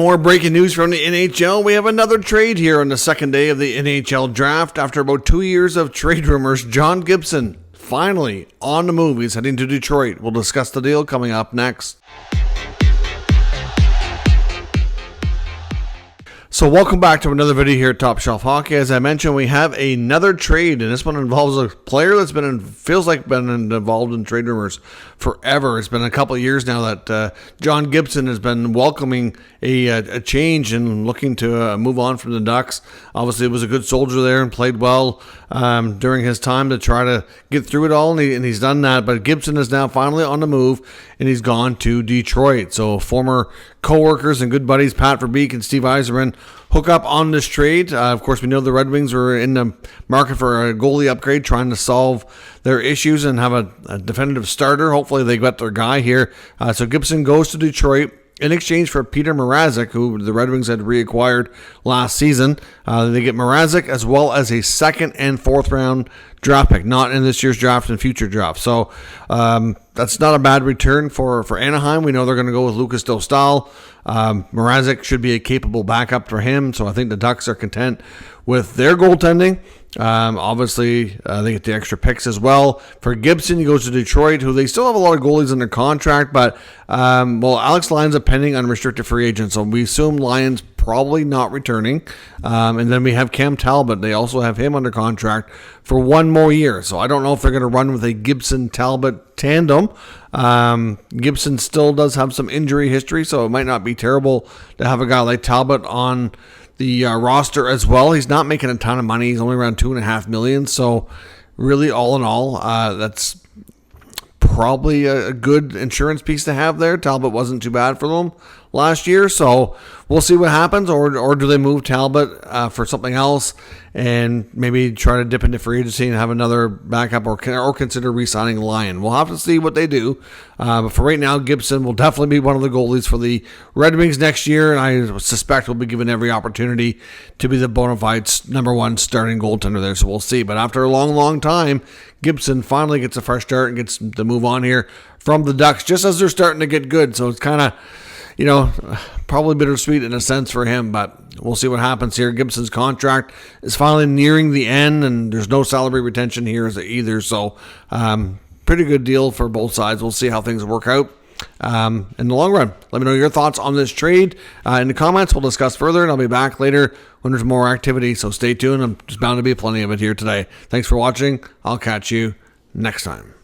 More breaking news from the NHL. We have another trade here on the second day of the NHL draft. After about 2 years of trade rumors, John Gibson finally on the move. He's heading to Detroit. We'll discuss the deal coming up next. So welcome back to another video here at Top Shelf Hockey. As I mentioned, we have another trade, and this one involves a player that's been involved in trade rumors forever. It's been a couple of years now that John Gibson has been welcoming a change and looking to move on from the Ducks. Obviously, he was a good soldier there and played well during his time to try to get through it all, and he's done that. But Gibson is now finally on the move, and he's gone to Detroit. So former co-workers and good buddies Pat Verbeek and Steve Yzerman hook up on this trade. Of course, we know the Red Wings were in the market for a goalie upgrade, trying to solve their issues and have a definitive starter. Hopefully they got their guy here. So Gibson goes to Detroit in exchange for Peter Mrazek, who the Red Wings had reacquired last season. They get Mrazek as well as a second and fourth round draft pick, not in this year's draft and future draft. So that's not a bad return for Anaheim. We know they're going to go with Lucas Dostal. Mrazek should be a capable backup for him, so I think the Ducks are content with their goaltending. Obviously, they get the extra picks as well. For Gibson, he goes to Detroit, who they still have a lot of goalies under contract, but Alex Lyon's a pending unrestricted free agent, so we assume Lyon's probably not returning. And then we have Cam Talbot. They also have him under contract for one more year, so I don't know if they're going to run with a Gibson-Talbot tandem. Gibson still does have some injury history, so it might not be terrible to have a guy like Talbot on the roster as well. He's not making a ton of money. He's only around $2.5 million. So really, all in all, that's probably a good insurance piece to have there. Talbot wasn't too bad for them last year, so we'll see what happens. Or do they move Talbot for something else and maybe try to dip into free agency and have another backup, or consider re-signing Lyon? We'll have to see what they do. But for right now, Gibson will definitely be one of the goalies for the Red Wings next year, and I suspect will be given every opportunity to be the bona fide number one starting goaltender there. So we'll see. But after a long, long time, Gibson finally gets a fresh start and gets to move on here from the Ducks, just as they're starting to get good. So it's kind of, probably bittersweet in a sense for him, but we'll see what happens here. Gibson's contract is finally nearing the end, and there's no salary retention here either. So pretty good deal for both sides. We'll see how things work out in the long run. Let me know your thoughts on this trade in the comments. We'll discuss further, and I'll be back later when there's more activity. So stay tuned. There's bound to be plenty of it here today. Thanks for watching. I'll catch you next time.